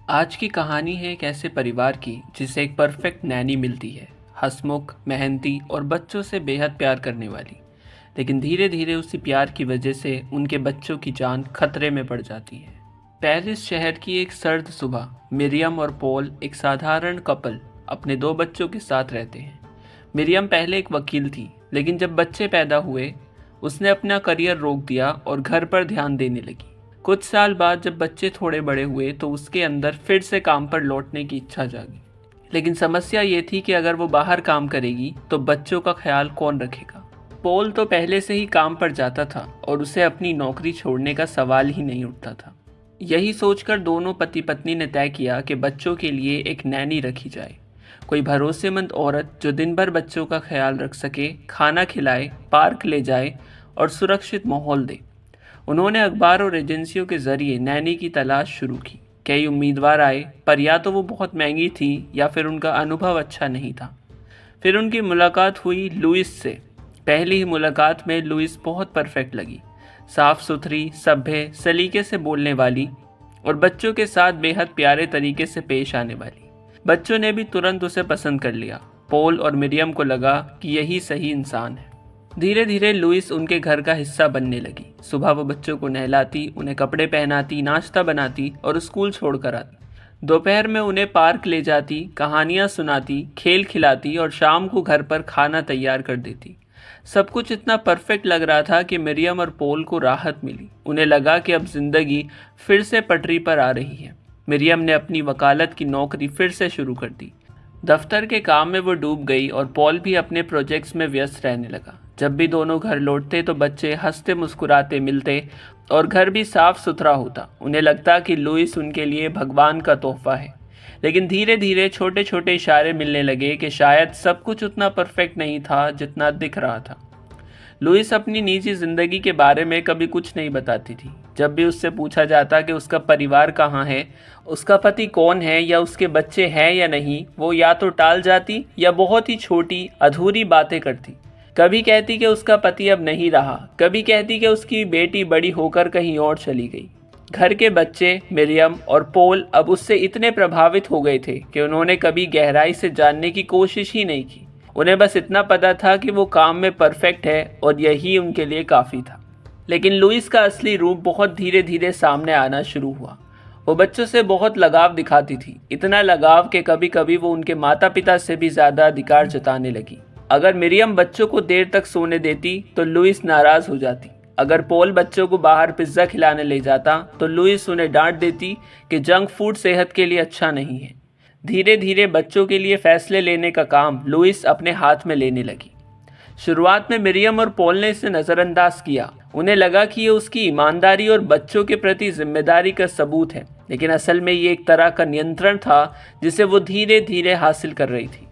आज की कहानी है एक ऐसे परिवार की जिसे एक परफेक्ट नैनी मिलती है। हंसमुख, मेहनती और बच्चों से बेहद प्यार करने वाली। लेकिन धीरे धीरे उसी प्यार की वजह से उनके बच्चों की जान खतरे में पड़ जाती है। पेरिस शहर की एक सर्द सुबह मिरियम और पॉल, एक साधारण कपल, अपने दो बच्चों के साथ रहते हैं। मिरियम पहले एक वकील थी, लेकिन जब बच्चे पैदा हुए उसने अपना करियर रोक दिया और घर पर ध्यान देने लगी। कुछ साल बाद जब बच्चे थोड़े बड़े हुए तो उसके अंदर फिर से काम पर लौटने की इच्छा जागी। लेकिन समस्या ये थी कि अगर वो बाहर काम करेगी तो बच्चों का ख्याल कौन रखेगा। पॉल तो पहले से ही काम पर जाता था और उसे अपनी नौकरी छोड़ने का सवाल ही नहीं उठता था। यही सोचकर दोनों पति पत्नी ने तय किया कि बच्चों के लिए एक नैनी रखी जाए। कोई भरोसेमंद औरत जो दिन भर बच्चों का ख्याल रख सके, खाना खिलाए, पार्क ले जाए और सुरक्षित माहौल दे। उन्होंने अखबार और एजेंसियों के जरिए नैनी की तलाश शुरू की। कई उम्मीदवार आए, पर या तो वो बहुत महंगी थी या फिर उनका अनुभव अच्छा नहीं था। फिर उनकी मुलाकात हुई लुइस से। पहली ही मुलाकात में लुइस बहुत परफेक्ट लगी। साफ सुथरी, सभ्य, सलीके से बोलने वाली और बच्चों के साथ बेहद प्यारे तरीके से पेश आने वाली। बच्चों ने भी तुरंत उसे पसंद कर लिया। पॉल और मिरियम को लगा कि यही सही इंसान है। धीरे धीरे लुइस उनके घर का हिस्सा बनने लगी। सुबह वो बच्चों को नहलाती, उन्हें कपड़े पहनाती, नाश्ता बनाती और स्कूल छोड़कर आती। दोपहर में उन्हें पार्क ले जाती, कहानियाँ सुनाती, खेल खिलाती और शाम को घर पर खाना तैयार कर देती। सब कुछ इतना परफेक्ट लग रहा था कि मिरियम और पॉल को राहत मिली। उन्हें लगा कि अब जिंदगी फिर से पटरी पर आ रही है। मिरियम ने अपनी वकालत की नौकरी फिर से शुरू कर दी। दफ्तर के काम में वो डूब गई और पॉल भी अपने प्रोजेक्ट्स में व्यस्त रहने लगा। जब भी दोनों घर लौटते तो बच्चे हंसते मुस्कुराते मिलते और घर भी साफ सुथरा होता। उन्हें लगता कि लुइस उनके लिए भगवान का तोहफा है। लेकिन धीरे धीरे छोटे छोटे इशारे मिलने लगे कि शायद सब कुछ उतना परफेक्ट नहीं था जितना दिख रहा था। लुइस अपनी निजी जिंदगी के बारे में कभी कुछ नहीं बताती थी। जब भी उससे पूछा जाता कि उसका परिवार कहाँ है, उसका पति कौन है या उसके बच्चे हैं या नहीं, वो या तो टाल जाती या बहुत ही छोटी अधूरी बातें करती। कभी कहती कि उसका पति अब नहीं रहा, कभी कहती कि उसकी बेटी बड़ी होकर कहीं और चली गई। घर के बच्चे, मिरियम और पॉल अब उससे इतने प्रभावित हो गए थे कि उन्होंने कभी गहराई से जानने की कोशिश ही नहीं की। उन्हें बस इतना पता था कि वो काम में परफेक्ट है और यही उनके लिए काफ़ी था। लेकिन लुइस का असली रूप बहुत धीरे धीरे सामने आना शुरू हुआ। वो बच्चों से बहुत लगाव दिखाती थी, इतना लगाव कि कभी कभी वो उनके माता पिता से भी ज़्यादा अधिकार जताने लगी। अगर मिरियम बच्चों को देर तक सोने देती तो लुइस नाराज़ हो जाती। अगर पॉल बच्चों को बाहर पिज्ज़ा खिलाने ले जाता तो लुइस उन्हें डांट देती कि जंक फूड सेहत के लिए अच्छा नहीं है। धीरे धीरे बच्चों के लिए फैसले लेने का काम लुइस अपने हाथ में लेने लगी। शुरुआत में मिरियम और पॉल ने इसे नज़रअंदाज किया। उन्हें लगा कि ये उसकी ईमानदारी और बच्चों के प्रति जिम्मेदारी का सबूत है, लेकिन असल में ये एक तरह का नियंत्रण था जिसे वो धीरे धीरे हासिल कर रही थी।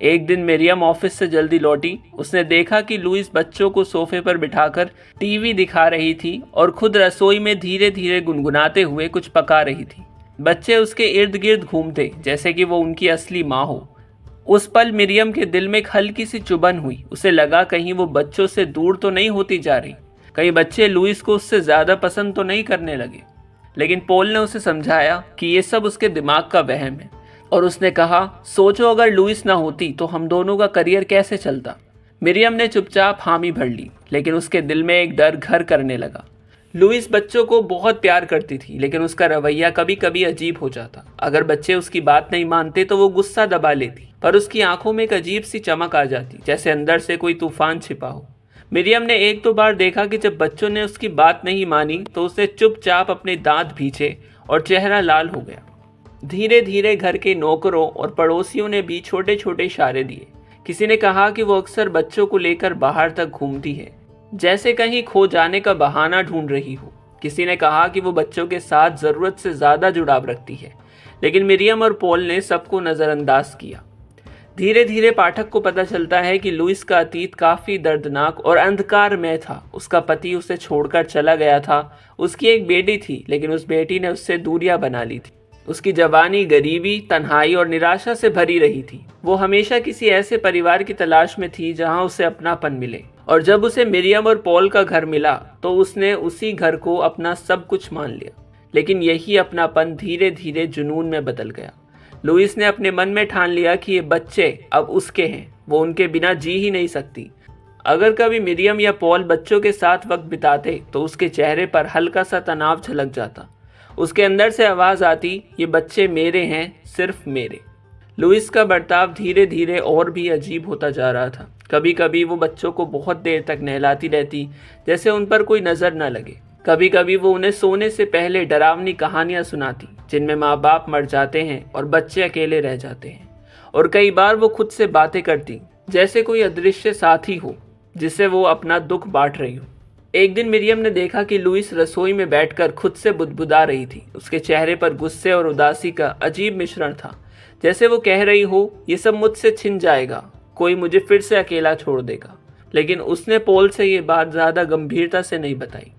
एक दिन मिरियम ऑफिस से जल्दी लौटी। उसने देखा कि लुइस बच्चों को सोफे पर बिठाकर टीवी दिखा रही थी और खुद रसोई में धीरे धीरे गुनगुनाते हुए कुछ पका रही थी। बच्चे उसके इर्द गिर्द घूमते जैसे कि वो उनकी असली माँ हो। उस पल मिरियम के दिल में एक हल्की सी चुभन हुई। उसे लगा कहीं वो बच्चों से दूर तो नहीं होती जा रही, कहीं बच्चे लुइस को उससे ज़्यादा पसंद तो नहीं करने लगे। लेकिन पॉल ने उसे समझाया कि ये सब उसके दिमाग का वहम है और उसने कहा, सोचो अगर लुइस ना होती तो हम दोनों का करियर कैसे चलता। मिरियम ने चुपचाप हामी भर ली, लेकिन उसके दिल में एक डर घर करने लगा। लुइस बच्चों को बहुत प्यार करती थी, लेकिन उसका रवैया कभी कभी अजीब हो जाता। अगर बच्चे उसकी बात नहीं मानते तो वो गुस्सा दबा लेती, पर उसकी आंखों में एक अजीब सी चमक आ जाती, जैसे अंदर से कोई तूफान छिपा हो। मिरियम ने एक दो बार देखा कि जब बच्चों ने उसकी बात नहीं मानी तो उसने चुपचाप अपने दांत भींचे और चेहरा लाल हो गया। धीरे धीरे घर के नौकरों और पड़ोसियों ने भी छोटे छोटे इशारे दिए। किसी ने कहा कि वो अक्सर बच्चों को लेकर बाहर तक घूमती है, जैसे कहीं खो जाने का बहाना ढूंढ रही हो। किसी ने कहा कि वो बच्चों के साथ ज़रूरत से ज़्यादा जुड़ाव रखती है। लेकिन मिरियम और पॉल ने सबको नज़रअंदाज किया। धीरे धीरे पाठक को पता चलता है कि लुइस का अतीत काफ़ी दर्दनाक और अंधकारमय था। उसका पति उसे छोड़कर चला गया था। उसकी एक बेटी थी, लेकिन उस बेटी ने उससे दूरियां बना ली थी। उसकी जवानी गरीबी, तन्हाई और निराशा से भरी रही थी। वो हमेशा किसी ऐसे परिवार की तलाश में थी जहां उसे अपनापन मिले, और जब उसे मिरियम और पॉल का घर मिला तो उसने उसी घर को अपना सब कुछ मान लिया। लेकिन यही अपनापन धीरे धीरे जुनून में बदल गया। लुइस ने अपने मन में ठान लिया कि ये बच्चे अब उसके हैं, वो उनके बिना जी ही नहीं सकती। अगर कभी मिरियम या पॉल बच्चों के साथ वक्त बिताते तो उसके चेहरे पर हल्का सा तनाव झलक जाता। उसके अंदर से आवाज़ आती, ये बच्चे मेरे हैं, सिर्फ मेरे। लुइस का बर्ताव धीरे धीरे और भी अजीब होता जा रहा था। कभी कभी वो बच्चों को बहुत देर तक नहलाती रहती, जैसे उन पर कोई नज़र न लगे। कभी कभी वो उन्हें सोने से पहले डरावनी कहानियां सुनाती, जिनमें माँ बाप मर जाते हैं और बच्चे अकेले रह जाते हैं। और कई बार वो खुद से बातें करती, जैसे कोई अदृश्य साथी हो जिससे वो अपना दुख बांट रही हो। एक दिन मिरियम ने देखा कि लुइस रसोई में बैठकर खुद से बुदबुदा रही थी। उसके चेहरे पर गुस्से और उदासी का अजीब मिश्रण था, जैसे वो कह रही हो, ये सब मुझसे छिन जाएगा, कोई मुझे फिर से अकेला छोड़ देगा। लेकिन उसने पॉल से ये बात ज़्यादा गंभीरता से नहीं बताई।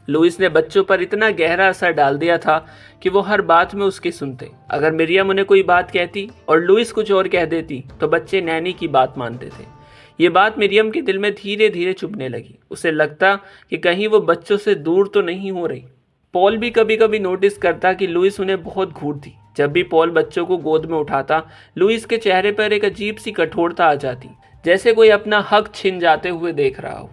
लुइस ने बच्चों पर इतना गहरा असर डाल दिया था कि वो हर बात में उसकी सुनते। अगर मिरियम उन्हें कोई बात कहती और लुइस कुछ और कह देती तो बच्चे नैनी की बात मानते थे। ये बात मिरियम के दिल में धीरे धीरे चुभने लगी। उसे लगता कि कहीं वो बच्चों से दूर तो नहीं हो रही। पॉल भी कभी कभी नोटिस करता कि लुइस उन्हें बहुत घूरती। जब भी पॉल बच्चों को गोद में उठाता, लुइस के चेहरे पर एक अजीब सी कठोरता आ जाती, जैसे कोई अपना हक छिन जाते हुए देख रहा हो।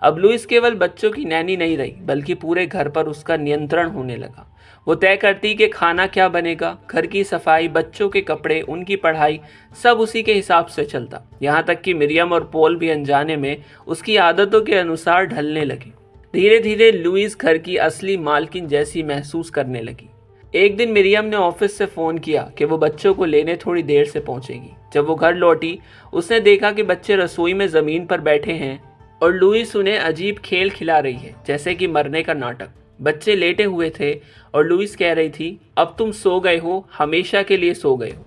अब लुइस केवल बच्चों की नैनी नहीं रही, बल्कि पूरे घर पर उसका नियंत्रण होने लगा। वो तय करती कि खाना क्या बनेगा, घर की सफाई, बच्चों के कपड़े, उनकी पढ़ाई, सब उसी के हिसाब से चलता। यहाँ तक कि मिरियम और पॉल भी अनजाने में उसकी आदतों के अनुसार ढलने लगे। धीरे धीरे लुइस घर की असली मालकिन जैसी महसूस करने लगी। एक दिन मिरियम ने ऑफिस से फ़ोन किया कि वो बच्चों को लेने थोड़ी देर से पहुंचेगी। जब वो घर लौटी, उसने देखा कि बच्चे रसोई में ज़मीन पर बैठे हैं और लुइस उन्हें अजीब खेल खिला रही है, जैसे कि मरने का नाटक। बच्चे लेटे हुए थे और लुइस कह रही थी, अब तुम सो गए हो, हमेशा के लिए सो गए हो।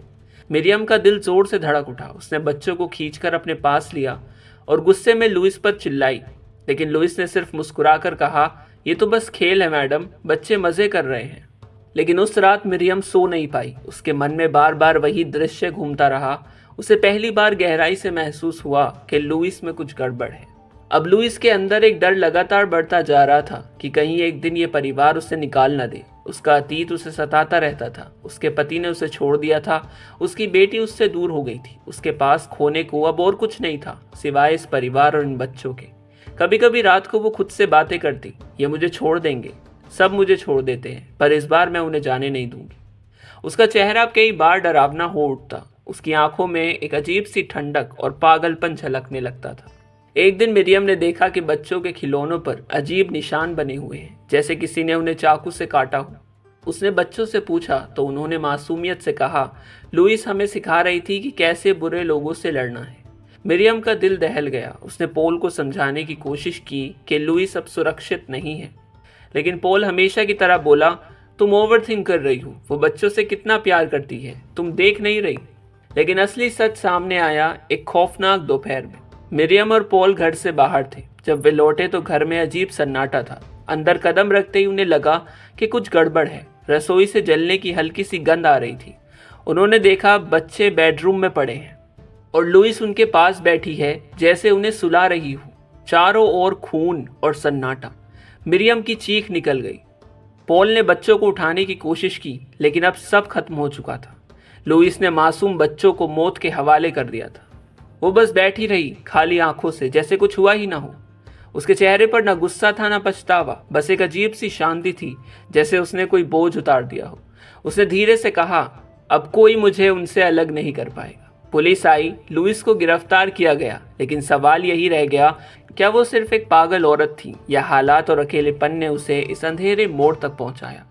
मिरियम का दिल जोर से धड़क उठा। उसने बच्चों को खींचकर अपने पास लिया और गुस्से में लुइस पर चिल्लाई, लेकिन लुइस ने सिर्फ मुस्कुराकर कहा, ये तो बस खेल है मैडम, बच्चे मज़े कर रहे हैं। लेकिन उस रात मिरियम सो नहीं पाई। उसके मन में बार बार वही दृश्य घूमता रहा। उसे पहली बार गहराई से महसूस हुआ कि लुइस में कुछ गड़बड़ है। अब लुइस के अंदर एक डर लगातार बढ़ता जा रहा था कि कहीं एक दिन ये परिवार उसे निकाल न दे। उसका अतीत उसे सताता रहता था। उसके पति ने उसे छोड़ दिया था, उसकी बेटी उससे दूर हो गई थी। उसके पास खोने को अब और कुछ नहीं था सिवाय इस परिवार और इन बच्चों के। कभी कभी रात को वो खुद से बातें करती, ये मुझे छोड़ देंगे, सब मुझे छोड़ देते हैं, पर इस बार मैं उन्हें जाने नहीं दूंगी। उसका चेहरा कई बार डरावना हो उठता। उसकी आंखों में एक अजीब सी ठंडक और पागलपन झलकने लगता था। एक दिन मिरियम ने देखा कि बच्चों के खिलौनों पर अजीब निशान बने हुए हैं, जैसे किसी ने उन्हें चाकू से काटा हो। उसने बच्चों से पूछा तो उन्होंने मासूमियत से कहा, लुइस हमें सिखा रही थी कि कैसे बुरे लोगों से लड़ना है। मिरियम का दिल दहल गया। उसने पॉल को समझाने की कोशिश की कि लुइस अब सुरक्षित नहीं है, लेकिन पॉल हमेशा की तरह बोला, तुम ओवरथिंक कर रही हो, वो बच्चों से कितना प्यार करती है, तुम देख नहीं रही। लेकिन असली सच सामने आया एक खौफनाक दोपहर में। मिरियम और पॉल घर से बाहर थे। जब वे लौटे तो घर में अजीब सन्नाटा था। अंदर कदम रखते ही उन्हें लगा कि कुछ गड़बड़ है। रसोई से जलने की हल्की सी गंध आ रही थी। उन्होंने देखा बच्चे बेडरूम में पड़े हैं और लुइस उनके पास बैठी है, जैसे उन्हें सुला रही हो। चारों ओर खून और सन्नाटा। मिरियम की चीख निकल गई। पॉल ने बच्चों को उठाने की कोशिश की, लेकिन अब सब खत्म हो चुका था। लुइस ने मासूम बच्चों को मौत के हवाले कर दिया था। वो बस बैठी रही, खाली आंखों से, जैसे कुछ हुआ ही ना हो। उसके चेहरे पर न गुस्सा था, न पछतावा, बस एक अजीब सी शांति थी, जैसे उसने कोई बोझ उतार दिया हो। उसने धीरे से कहा, अब कोई मुझे उनसे अलग नहीं कर पाएगा। पुलिस आई, लुइस को गिरफ्तार किया गया, लेकिन सवाल यही रह गया, क्या वो सिर्फ एक पागल औरत थी या हालात और अकेलेपन ने उसे इस अंधेरे मोड़ तक पहुंचाया।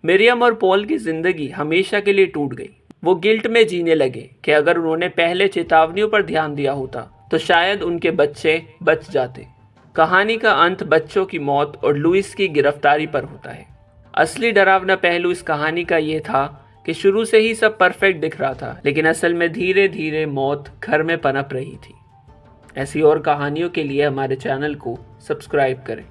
मिरियम और पॉल की जिंदगी हमेशा के लिए टूट गई। वो गिल्ट में जीने लगे कि अगर उन्होंने पहले चेतावनियों पर ध्यान दिया होता तो शायद उनके बच्चे बच जाते। कहानी का अंत बच्चों की मौत और लुइस की गिरफ्तारी पर होता है। असली डरावना पहलू इस कहानी का ये था कि शुरू से ही सब परफेक्ट दिख रहा था, लेकिन असल में धीरे धीरे मौत घर में पनप रही थी। ऐसी और कहानियों के लिए हमारे चैनल को सब्सक्राइब करें।